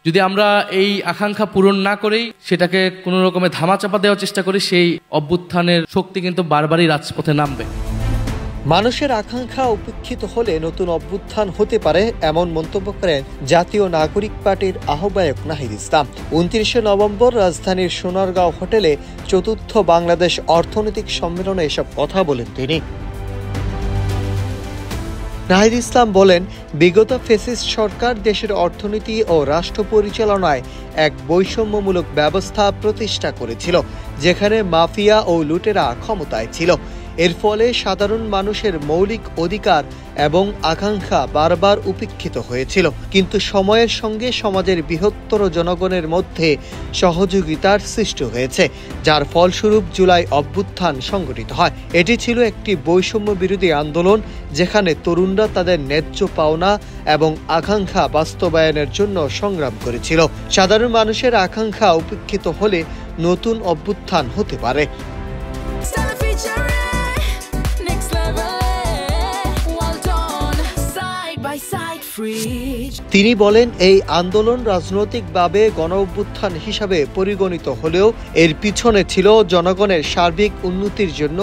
যদি আমরা এই আকাঙ্ক্ষা পূরণ না করেই সেটাকে কোনো রকমে ধামাচাপা দেওয়ার চেষ্টা করি, সেই অভ্যুত্থানের শক্তি কিন্তু বারবারই রাজপথে নামবে। মানুষের আকাঙ্ক্ষা উপেক্ষিত হলে নতুন অভ্যুত্থান হতে পারে, এমন মন্তব্য করেন জাতীয় নাগরিক পার্টির আহ্বায়ক নাহিদ ইসলাম। 29শে নভেম্বর রাজধানীর সোনারগাঁও হোটেলে চতুর্থ বাংলাদেশ অর্থনৈতিক সম্মেলনে এসব কথা বলেন তিনি। নাহিদ ইসলাম বলেন, বিগত ফ্যাসিস্ট সরকার দেশের অর্থনীতি ও রাষ্ট্র পরিচালনায় এক বৈষম্যমূলক ব্যবস্থা প্রতিষ্ঠা করেছিল, যেখানে মাফিয়া ও লুটেরা ক্ষমতায় ছিল। এর ফলে সাধারণ মানুষের মৌলিক অধিকার এবং আকাঙ্ক্ষা বারবার উপেক্ষিত হয়েছিল। কিন্তু সময়ের সঙ্গে সমাজের বৃহত্তর জনগণের মধ্যে সহযোগিতার সৃষ্টি হয়েছে, যার ফলস্বরূপ জুলাই অভ্যুত্থান সংগঠিত হয়। এটি ছিল একটি বৈষম্য বিরোধী আন্দোলন, যেখানে তরুণরা তাদের ন্যায্য পাওনা এবং আকাঙ্ক্ষা বাস্তবায়নের জন্য সংগ্রাম করেছিল। সাধারণ মানুষের আকাঙ্ক্ষা উপেক্ষিত হলে নতুন অভ্যুত্থান হতে পারে। তিনি বলেন, এই আন্দোলন রাজনৈতিকভাবে গণঅভ্যুত্থান হিসাবে পরিগণিত হলেও এর পিছনে ছিল জনগণের সার্বিক উন্নতির জন্য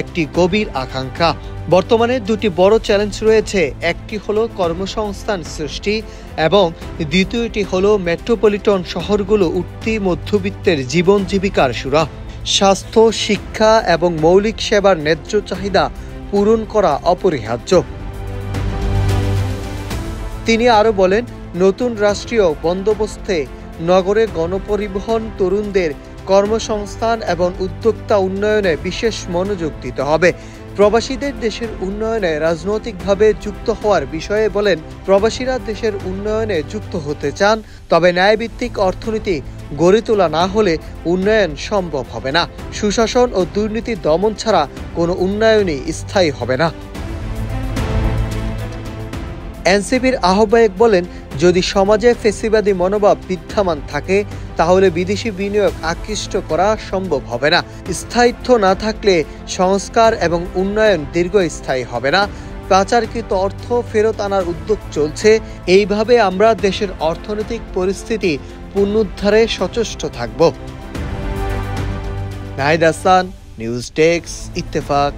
একটি গভীর আকাঙ্ক্ষা। বর্তমানে দুটি বড় চ্যালেঞ্জ রয়েছে, একটি হলো কর্মসংস্থান সৃষ্টি এবং দ্বিতীয়টি হলো মেট্রোপলিটন শহরগুলো উঠতি মধ্যবিত্তের জীবন জীবিকার সুরাহা। স্বাস্থ্য, শিক্ষা এবং মৌলিক সেবার ন্যায্য চাহিদা পূরণ করা অপরিহার্য। তিনি আরও বলেন, নতুন রাষ্ট্রীয় বন্দোবস্তে নগরে গণপরিবহন, তরুণদের কর্মসংস্থান এবং উদ্যোক্তা উন্নয়নে বিশেষ মনোযোগ দিতে হবে। প্রবাসীদের দেশের উন্নয়নে রাজনৈতিকভাবে যুক্ত হওয়ার বিষয়ে বলেন, প্রবাসীরা দেশের উন্নয়নে যুক্ত হতে চান, তবে ন্যায়ভিত্তিক অর্থনীতি গড়ে তোলা না হলে উন্নয়ন সম্ভব হবে না। সুশাসন ও দুর্নীতি দমন ছাড়া কোনো উন্নয়নই স্থায়ী হবে না। এনসিপির আহ্বায়ক বলেন, যদি সমাজে ফ্যাসিবাদী মনোভাব বিদ্যমান থাকে তাহলে বিদেশি বিনিয়োগ আকৃষ্ট করা সম্ভব হবে না। স্থায়িত্ব না থাকলে সংস্কার এবং উন্নয়ন দীর্ঘস্থায়ী হবে না। পাচারকৃত অর্থ ফেরত আনার উদ্যোগ চলছে। এইভাবে আমরা দেশের অর্থনৈতিক পরিস্থিতি পুনরুদ্ধারে সচেষ্ট থাকব। Nahid Hasan, news desk, Ittefaq.